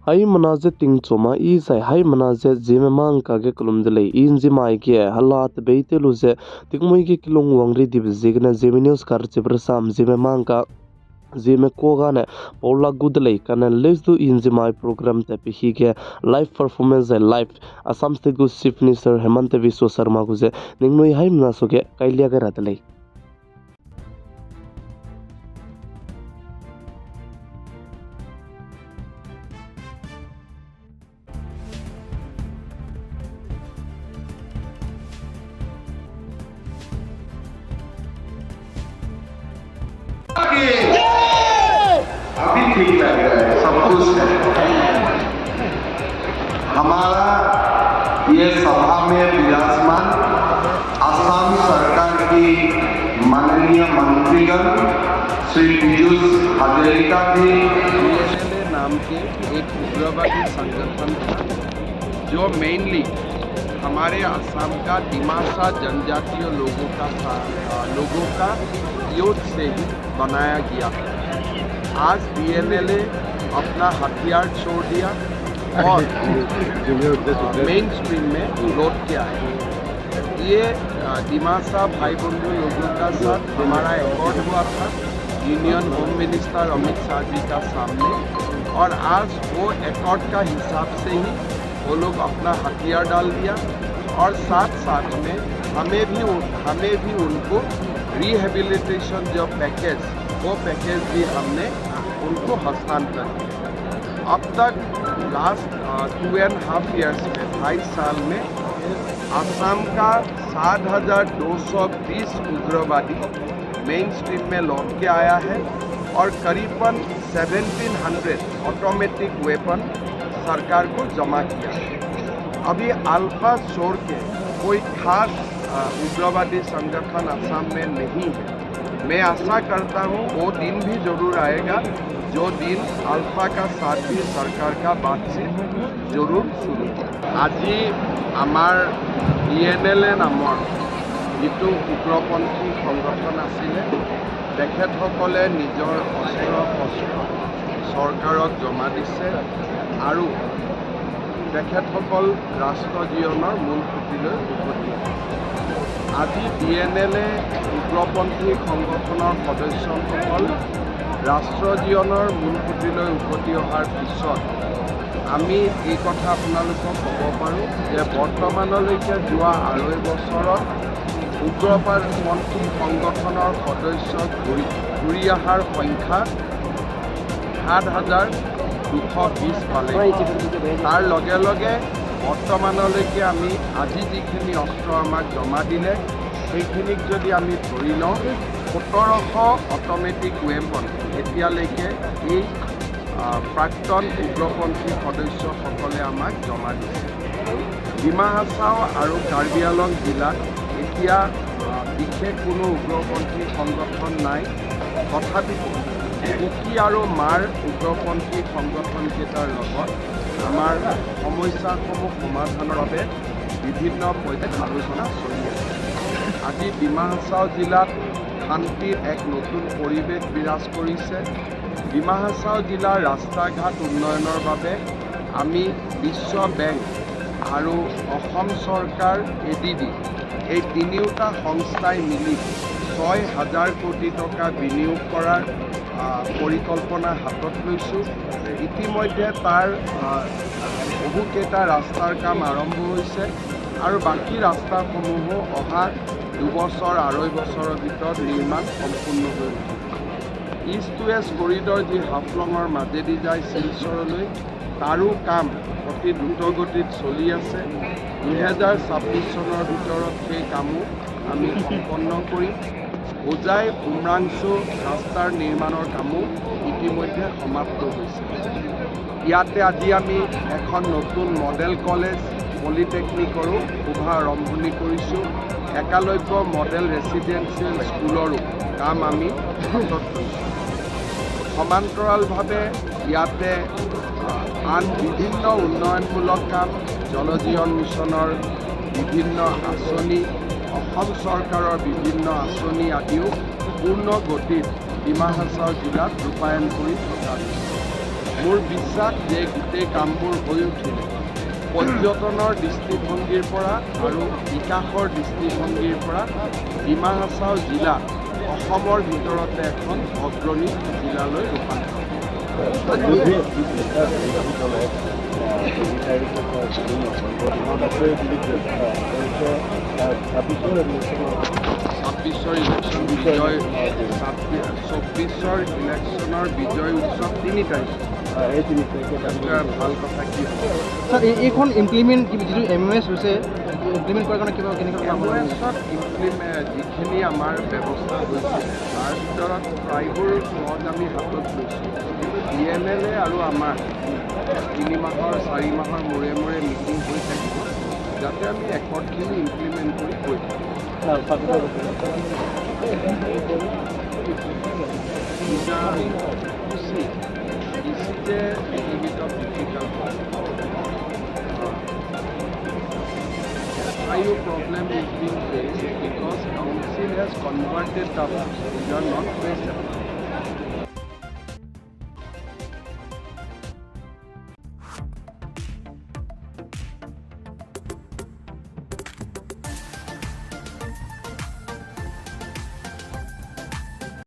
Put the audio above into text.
Hai manaze ting choma I sai hai manaze jime mang ka ge kulum delay in jimai ke halat beite luze tikmoi ke kilong wangri dib zigna jeminius kar chibra sam jime mang ka jime ko gane paula gudlay kana lezu in jimai program te pi ke live performance live Assam State Go Chief Minister Hemant Biswa Sharma guze ningnoi hai manaso ke kailia ga ratlay अभी ठीक लग रहा है, सब कुछ है। हमारा ये सभा में विराजमान असम सरकार की माननीय मंत्रीगण श्री पीयूष हजारिका जी DNLA नाम के एक उग्रवादी संगठन था जो मेनली हमारे असम का डिमासा जनजातीय लोगों का यूथ से ही बनाया गया है। आज DNLA अपना हथियार छोड़ दिया और मेन स्ट्रीम में लौट के आए। ये डिमासा भाई बंधु लोगों का साथ हमारा एकॉर्ड हुआ था union home minister Amit Shah ji का सामने, और आज वो एकॉर्ड का हिसाब से ही वो लोग अपना हथियार डाल दिया और साथ साथ में हमें भी उनको रिहेबिलिटेशन जो पैकेज वो पैकेज भी हमने उनको हस्तांतरण किया। अब तक लास्ट 2.5 years में 22 साल में असम का 7,220 उग्रवादी मेन स्ट्रीम में लौट के आया है और करीबन 1,700 ऑटोमेटिक वेपन सरकार को जमा किया है। अभी अल्फा छोड़ के कोई खास उग्रवादी संगठन असम में नहीं है। मैं आशा करता हूँ वो दिन भी जरूर आएगा जो दिन अल्फा का साथ भी सरकार का बातचीत जरूर शुरू हो। আজি আমাৰ DNLA নামৰ যিটো উগ্ৰপন্থী সংগঠন আছিলে তেখেতসকলে নিজৰ অস্ত্ৰ চৰকাৰক জমা দিছে আৰু তেখেতসকল ৰাষ্ট্ৰ জীৱনৰ মূল খুঁটিলৈ উভতি আজি DNLA উগ্ৰপন্থী সংগঠনৰ সদস্যসকল ৰাষ্ট্ৰ জীৱনৰ মূল খুঁটিলৈ উভতি অহাৰ পিছত আমি এই কথা আপোনালোকক ক'ব পাৰোঁ যে বৰ্তমানলৈকে যোৱা 2.5 বছৰত উগ্ৰপন্থী সংগঠনৰ সদস্য ঘূৰি অহাৰ সংখ্যা 7,220 পালে। তাৰ লগে লগে বৰ্তমানলৈকে আমি আজি যিখিনি অস্ত্ৰ আমাক জমা দিলে সেইখিনিক যদি আমি ধৰি লওঁ 1,700 অট'মেটিক ৱেপন এতিয়ালৈকে এই প্ৰাক্তন উগ্ৰপন্থী সদস্যসকলে আমাক জমা দিছে। ডিমা হাছাও আৰু কাৰ্বি আংলং জিলাত এতিয়া বিশেষ কোনো উগ্ৰপন্থী সংগঠন নাই, তথাপিতো কুকি আৰু মাৰ উগ্ৰপন্থী সংগঠনকেইটাৰ লগত আমাৰ সমস্যাসমূহ সমাধানৰ বাবে বিভিন্ন পৰ্যায়ত আলোচনা চলি আছে। আজি ডিমা হাছাও জিলাত শান্তিৰ এক নতুন পৰিৱেশ বিৰাজ কৰিছে। ডিমা হাছাও জিলাৰ ৰাস্তা ঘাট উন্নয়নৰ বাবে আমি বিশ্ব বেংক আৰু অসম চৰকাৰ ADB এই তিনিওটা সংস্থাই মিলি 6,000 কোটি টকা বিনিয়োগ কৰাৰ পৰিকল্পনা হাতত লৈছোঁ। ইতিমধ্যে তাৰ বহুকেইটা ৰাস্তাৰ কাম আৰম্ভ হৈছে আৰু বাকী ৰাস্তাসমূহো অহা 2 বছৰ 2.5 বছৰৰ ভিতৰত নিৰ্মাণ সম্পূৰ্ণ হৈ উঠিব। ইষ্ট ৱেষ্ট কৰিডৰ যি হাফলঙৰ মাজেদি যায় শিলচৰলৈ তাৰো কাম অতি দ্ৰুতগতিত চলি আছে। 2026 চনৰ ভিতৰত সেই কামো আমি সম্পন্ন কৰিম। হোজাই উমৰাংচু ৰাস্তাৰ নিৰ্মাণৰ কামো ইতিমধ্যে সমাপ্ত হৈছে। ইয়াতে আজি আমি এখন নতুন মডেল কলেজ পলিটেকনিকৰো শুভ আৰম্ভণি কৰিছোঁ। একালব্য মডেল ৰেচিডেঞ্চিয়েল স্কুলৰো কাম আমি হাতত লৈছোঁ। সমান্তৰালভাৱে ইয়াতে আন বিভিন্ন উন্নয়নমূলক কাম, জল জীৱন মিছনৰ বিভিন্ন আঁচনি, অসম চৰকাৰৰ বিভিন্ন আঁচনি আদিও পূৰ্ণ গতিত ডিমা হাছাও জিলাত ৰূপায়ণ কৰি থকা হৈছে। মোৰ বিশ্বাস যে গোটেই কামবোৰ হৈ উঠিলে পৰ্যটনৰ দৃষ্টিভংগীৰ পৰা আৰু বিকাশৰ দৃষ্টিভংগীৰ পৰা ডিমা হাছাও জিলা অসমৰ ভিতৰতে এখন অগ্ৰণী জিলালৈ ৰূপান্তৰ ছাব্বিছৰ ইলেকশ্যন বিজয় 24 ইলেকশ্যনৰ বিজয় উৎসৱ 3 তাৰিখ ভাল কথা কি স্যাৰ এইখন ইমপ্লিমেণ্ট যিটো MOS হৈছে ইমপ্লিমেণ্ট কৰাৰ কাৰণে কিবা কেনেকৈ MOSত যিখিনি আমাৰ ব্যৱস্থা হৈছে তাৰ ভিতৰত প্ৰায়বোৰ পদ আমি হাতত লৈছোঁ কিন্তু DMLA আৰু আমাৰ 3 মাহৰ 4 মাহৰ মূৰে মূৰে মিটিং হৈ থাকিব যাতে আমি একতখিনি ইমপ্লিমেণ্ট কৰি গৈ This is a little bit of difficult IO problem is being faced because council has converted the we are not present.